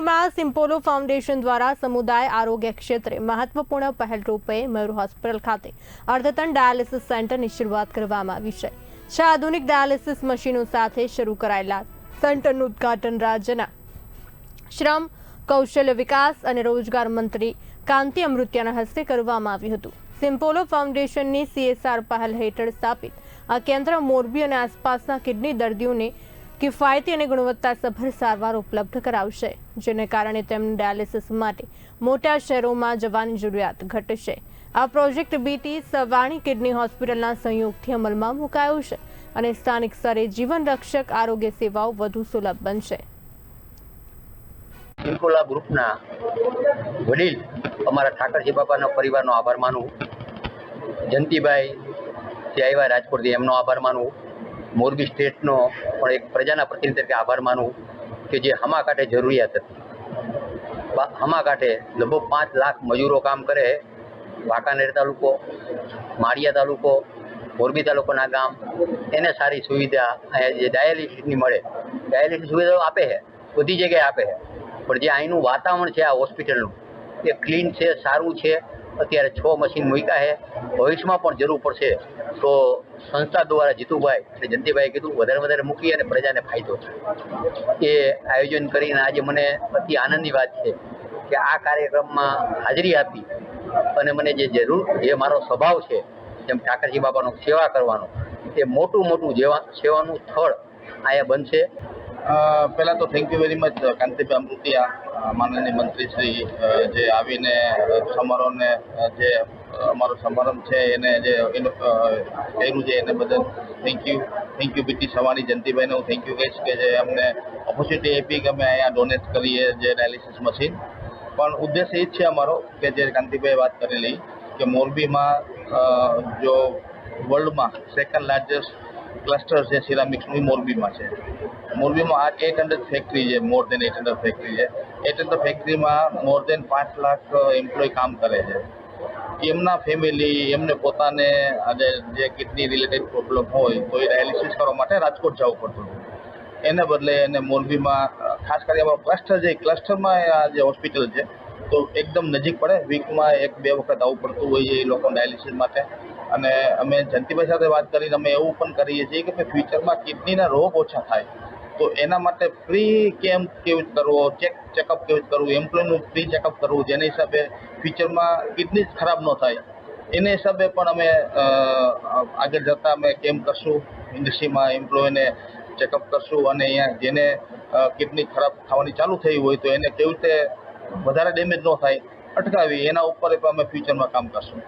મોરબીમાં સિમ્પોલો ફાઉન્ડેશન દ્વારા સમુદાય આરોગ્ય ક્ષેત્રે મહત્વપૂર્ણ પહેલ રૂપે મયુર હોસ્પિટલ ખાતે અર્ધતન ડાયાલિસિસ સેન્ટરની શરૂઆત કરવામાં આવી છે। 6 આધુનિક ડાયાલિસિસ મશીનો સાથે શરૂ કરાયેલા સેન્ટરનું ઉદ્ઘાટન રાજ્યના શ્રમ, કૌશલ્ય વિકાસ અને રોજગાર મંત્રી કાંતિ અમૃતિયાના હસ્તે કરવામાં આવ્યું હતું। સિમ્પોલો ફાઉન્ડેશનની CSR પહેલ હેઠળ સ્થાપિત આ કેન્દ્ર મોરબી અને આસપાસના કિડની દર્દીઓને કિફાયતી અને ગુણવત્તાસભર સારવાર ઉપલબ્ધ કરાવશે, જેને કારણે તેમને ડાયાલિસિસ માટે મોટા શહેરોમાં જવાની જરૂરિયાત ઘટશે। આ પ્રોજેક્ટ BT સવાણી કિડની હોસ્પિટલના સહયોગથી અમલમાં મુકાયો છે અને સ્થાનિક સ્તરે જીવન રક્ષક આરોગ્ય સેવાઓ વધુ સુલભ બનશે। સિમ્પોલા ગ્રુપના વડીલ અમારા ઠાકરજી બાપાના પરિવારનો આભાર માનું, જયંતિભાઈ જે આવ્યા રાજકોટથી એમનો આભાર માનું, મોરબી સ્ટેટનો પણ એક પ્રજાના પ્રતિનિધિ તરીકે આભાર માનું કે જે હમાકાંઠે જરૂરિયાત હતી। હમાકાંઠે લગભગ 5 લાખ મજૂરો કામ કરે, વાંકાનેર તાલુકો, માળિયા તાલુકો, મોરબી તાલુકાના ગામ, એને સારી સુવિધા જે ડાયાલિસિસની મળે, ડાયાલિસિસ સુવિધાઓ આપે છે, બધી જગ્યાએ આપે છે, પણ જે અહીંનું વાતાવરણ છે આ હોસ્પિટલનું એ ક્લીન છે, સારું છે। અત્યારે 6 મશીન મૂક્યા છે, ભવિષ્યમાં પણ જરૂર પડશે તો સંસ્થા દ્વારા જીતુભાઈ અને જયંતિભાઈએ કીધું વધારે મૂકી અને પ્રજાને ફાયદો થાય એ આયોજન કરીને આજે મને અતિ આનંદની વાત છે કે આ કાર્યક્રમમાં હાજરી આપી અને મને જે મારો સ્વભાવ છે જેમ ઠાકરજી બાપાનો સેવા કરવાનો એ મોટું સેવાનું સ્થળ અહીંયા બનશે। પહેલાં તો thank you very much Kantibhai Amrutiya માનનીય મંત્રીશ્રી જે આવીને સમારોહને જે અમારો સમારંભ છે એને જે કર્યું છે એને બદલ થેન્ક યુ BT સવાણી જયંતિભાઈને હું થેન્ક યુ કહીશ કે જે અમને ઓપોર્ચ્યુનિટી આપી કે અમે અહીંયા ડોનેટ કરીએ જે ડાયાલિસિસ મશીન। પણ ઉદ્દેશ એ જ છે અમારો કે જે કાંતિભાઈએ વાત કરેલી કે મોરબીમાં જો વર્લ્ડમાં સેકન્ડ લાર્જેસ્ટ ક્લસ્ટર છે સિરામિક્સનું મોરબીમાં છે। મોરબીમાં આ 800 ફેક્ટરી છે, મોર દેન 800 ફેક્ટરી છે। 800 ફેક્ટરીમાં મોર દેન 5 લાખ એમ્પ્લોય કામ કરે છે। એમના ફેમિલી એમને પોતાને આજે જે કિડની રિલેટેડ પ્રોબ્લેમ હોય તો એ ડાયાલિસિસ કરવા માટે રાજકોટ જવું પડતું હતું, એને બદલે એને મોરબીમાં ખાસ કરી અમારો ક્લસ્ટર છે, ક્લસ્ટરમાં આ જે હોસ્પિટલ છે તો એકદમ નજીક પડે, વીકમાં 1-2 વખત આવવું પડતું હોય છે એ લોકો ડાયાલિસિસ માટે। અને અમે જયંતિભાઈ સાથે વાત કરીને અમે એવું પણ કરીએ છીએ કે ફ્યુચરમાં કિડનીના રોગ ઓછા થાય તો એના માટે ફ્રી કેમ્પ કેવી રીતે કરવો, ચેકઅપ કેવી રીતે કરવું, એમ્પ્લોયનું ફ્રી ચેકઅપ કરવું, જેના હિસાબે ફ્યુચરમાં કિડની જ ખરાબ ન થાય એના હિસાબે પણ અમે આગળ જતાં અમે કેમ્પ કરશું, ઇન્ડસ્ટ્રીમાં એમ્પ્લોયને ચેકઅપ કરશું અને અહીંયા જેને કિડની ખરાબ થવાની ચાલુ થઈ હોય તો એને કેવી રીતે વધારે ડેમેજ ન થાય અટકાવી એના ઉપર પણ અમે ફ્યુચરમાં કામ કરશું।